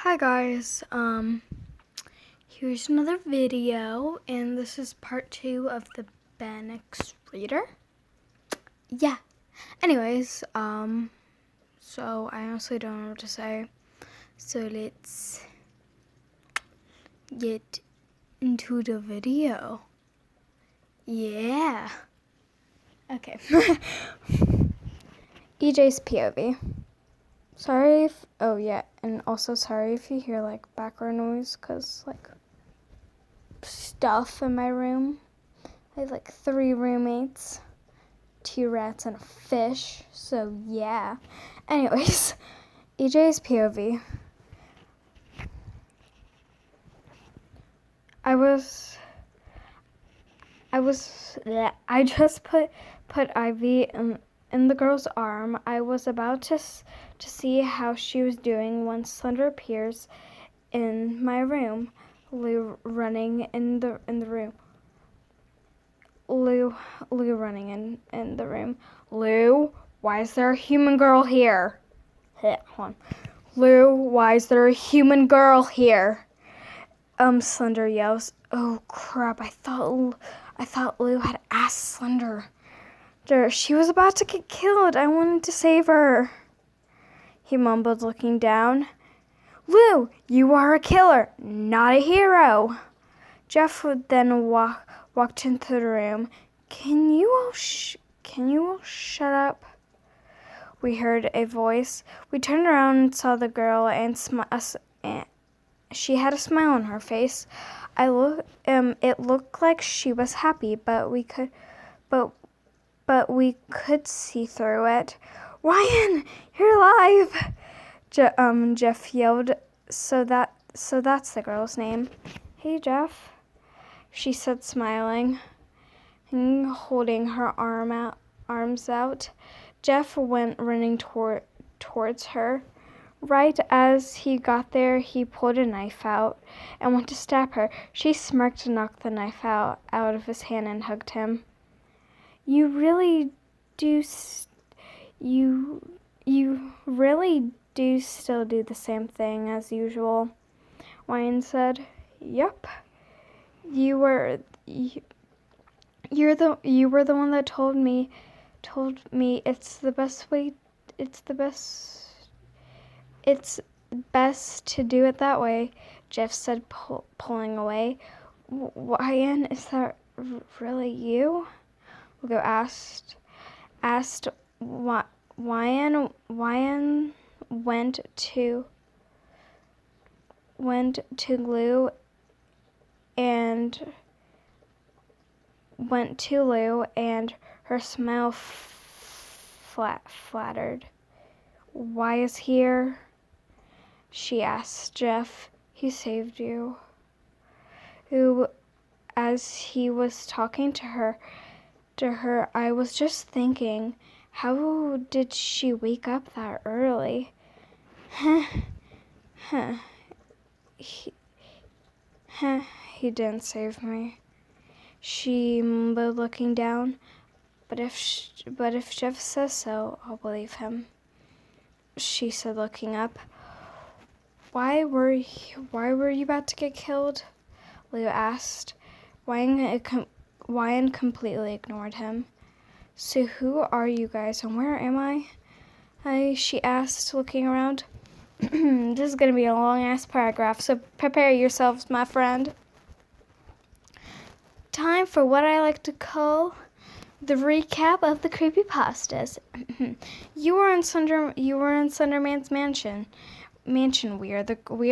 Hi guys, here's another video, and this is part 2 of the Bannock's Reader. Yeah. Anyways, so I honestly don't know what to say. So let's get into the video. Yeah. Okay. EJ's POV. Sorry if, and also sorry if you hear like background noise, cause like stuff in my room. I have like 3 roommates, 2 rats and a fish, so yeah. Anyways, EJ's POV. I just put Ivy in the girl's arm. I was about to see how she was doing when Slender appears in my room. Lou running in the room. Lou running in the room. Lou, why is there a human girl here? Hold on. Lou, why is there a human girl here? Slender yells. Oh crap! I thought Lou had asked Slender. She was about to get killed. I wanted to save her. He mumbled, looking down. Lou, you are a killer, not a hero. Jeff would then walked into the room. Can you all shut up? We heard a voice. We turned around and saw the girl, and she had a smile on her face. It looked like she was happy, but we could see through it. Ryan, you're alive! Jeff yelled. So that's the girl's name. Hey, Jeff, she said, smiling and holding her arms out. Jeff went running towards her. Right as he got there, he pulled a knife out and went to stab her. She smirked and knocked the knife out of his hand and hugged him. You really do still do the same thing as usual, Ryan said. Yup. You were the one that told me it's best to do it that way, Jeff said, pulling away. Ryan, is that really you? Lugo asked. Ryan went to Lou and her smile flattered. Why is here? She asked Jeff. He saved you. Who, as he was talking to her, I was just thinking, how did she wake up that early? He didn't save me. She mumbled, looking down. But if Jeff says so, I'll believe him, she said, looking up. Why were you about to get killed? Leo asked. Ryan completely ignored him. So who are you guys and where am I? She asked, looking around. This is going to be a long-ass paragraph, so prepare yourselves, my friend. Time for what I like to call the recap of the creepypastas. You were in Slenderman's mansion. We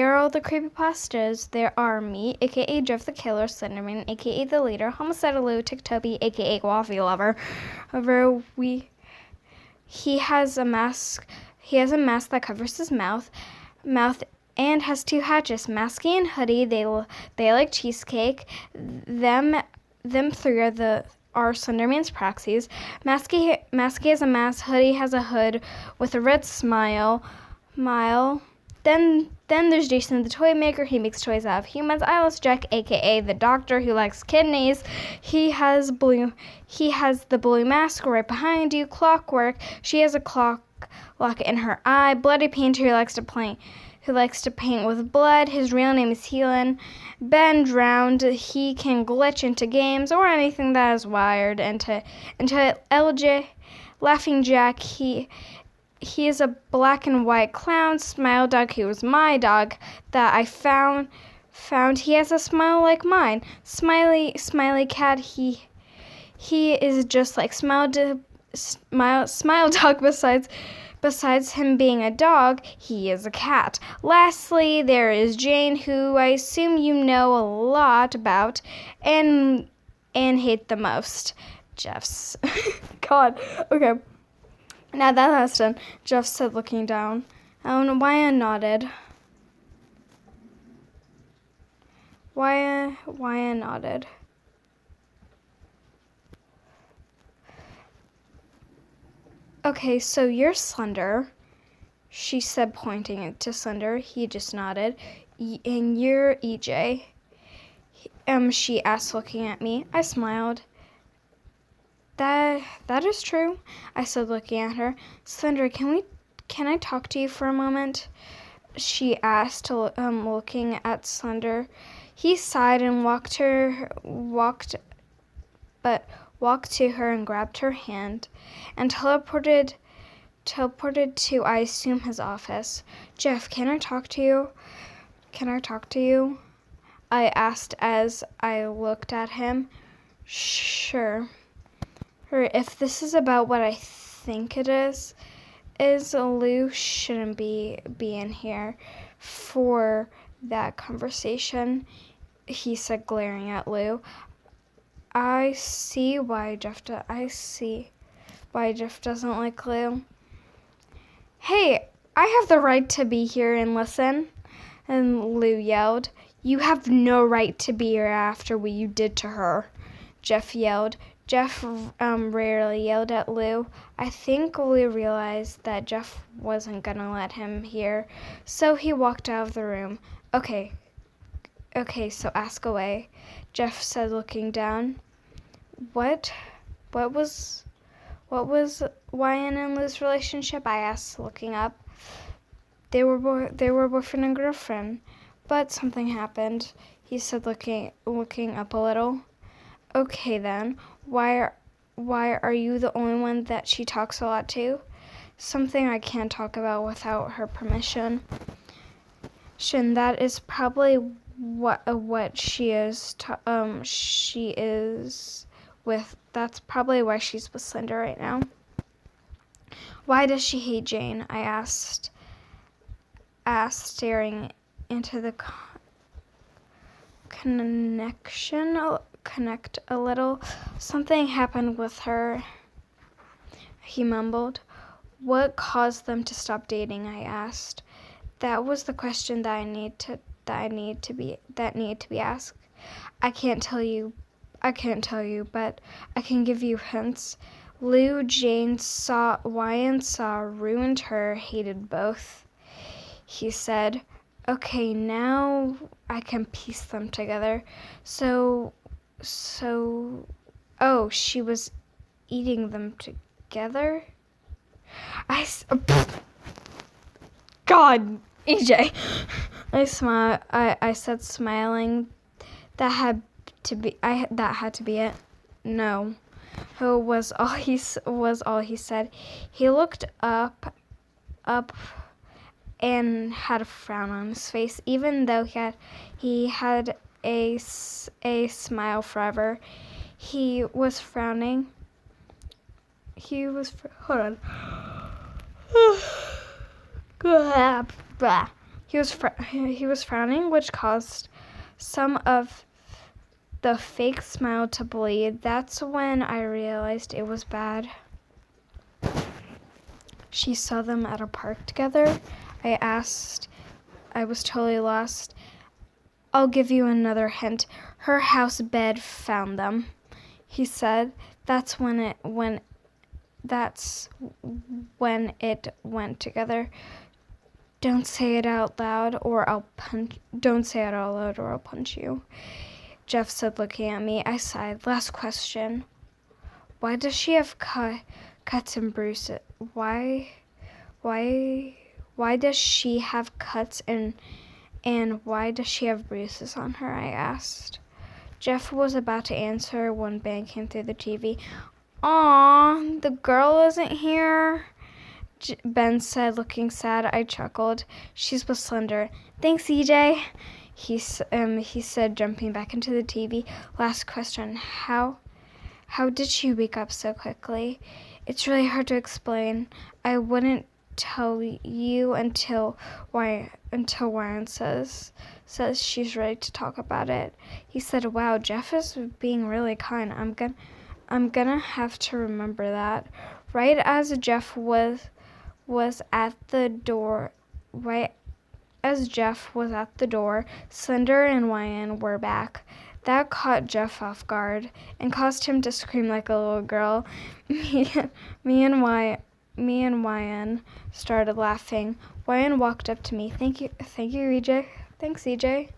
are all the creepypastas. There are me, aka Jeff the Killer, Slenderman, aka the Leader, Homicidal Lou, Ticktoby, aka Coffee Lover. He has a mask that covers his mouth, and has 2 hatches. Masky and Hoodie, they like cheesecake. Them 3 are Slenderman's proxies. Masky has a mask. Hoodie has a hood with a red smile. Then there's Jason the toy maker. He makes toys out of humans. Eyeless Jack, aka the doctor who likes kidneys. He has the blue mask right behind you. Clockwork. She has a clock lock in her eye. Bloody Painter, who likes to who likes to paint with blood. His real name is Helen. Ben drowned. He can glitch into games or anything that is wired into LJ. Laughing Jack, he is a black and white clown. Smile Dog, he was my dog that I found. He has a smile like mine. Smiley Cat, he is just like Smile Dog. Besides him being a dog, he is a cat. Lastly, there is Jane, who I assume you know a lot about and hate the most. Jeff's. God. Okay. Now that that's done, Jeff said, looking down. Wyatt nodded. Wyatt nodded. Okay, so you're Slender, she said, pointing to Slender. He just nodded. And you're EJ, she asked, looking at me. I smiled. That is true, I said, looking at her. Slender, can I talk to you for a moment? She asked, looking at Slender. He sighed and walked to her and grabbed her hand and teleported to, I assume, his office. Jeff, can I talk to you? I asked as I looked at him. Sure. If this is about what I think it is Lou shouldn't be in here for that conversation, he said, glaring at Lou. I see why Jeff doesn't like Lou. Hey, I have the right to be here and listen, and Lou yelled. You have no right to be here after what you did to her, Jeff yelled. Jeff rarely yelled at Lou. I think Lou realized that Jeff wasn't gonna let him hear, so he walked out of the room. Okay, so ask away, Jeff said, looking down. What was Wyatt and Lou's relationship? I asked, looking up. They were boyfriend and girlfriend, but something happened, he said, looking up a little. Okay then, why are you the only one that she talks a lot to? Something I can't talk about without her permission. That is probably what she is. She is with. That's probably why she's with Slender right now. Why does she hate Jane? I asked, staring into the connect a little. Something happened with her, he mumbled. What caused them to stop dating? I asked. That was the question that needed to be asked. I can't tell you, but I can give you hints. Lou, Jane saw ruined her, hated both. He said, okay, now I can piece them together. So, oh, she was eating them together? God, EJ. I said, smiling. That had to be it. No. Was all he said. He looked up and had a frown on his face, even though he had a smile forever. He was frowning. Hold on. He was frowning, which caused some of the fake smile to bleed. That's when I realized it was bad. She saw them at a park together? I asked. I was totally lost. I'll give you another hint. Her house bed found them, he said. That's when it went together. Don't say it out loud or I'll punch you, Jeff said, looking at me. I sighed. Last question. Why does she have cuts and bruises? Why Why does she have cuts and why does she have bruises on her? I asked. Jeff was about to answer when Ben came through the TV. Aw, the girl isn't here, Ben said, looking sad. I chuckled. She's with Slender. Thanks, EJ, he said, jumping back into the TV. Last question. How did she wake up so quickly? It's really hard to explain. I wouldn't tell you until Ryan says she's ready to talk about it. He said, "Wow, Jeff is being really kind. I'm gonna have to remember that." Right as Jeff was at the door, Slender and Ryan were back. That caught Jeff off guard and caused him to scream like a little girl. Me and Ryan started laughing. Ryan walked up to me. Thank you, EJ. Thanks, EJ.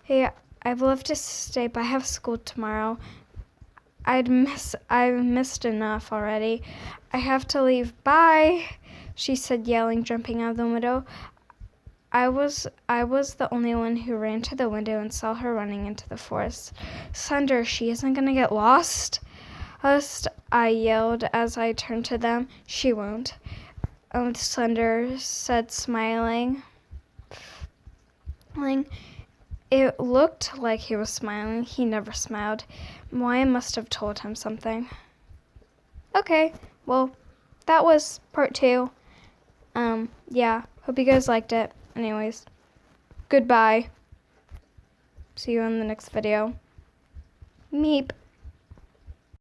Hey, I'd love to stay, but I have school tomorrow. I've missed enough already. I have to leave. Bye, she said, yelling, jumping out of the window. I was the only one who ran to the window and saw her running into the forest. Slender, she isn't gonna get lost? I yelled as I turned to them. She won't, Slender said, smiling. It looked like he was smiling. He never smiled. Maya must have told him something. Okay, well, that was part 2. Yeah, hope you guys liked it. Anyways, goodbye. See you in the next video. Meep.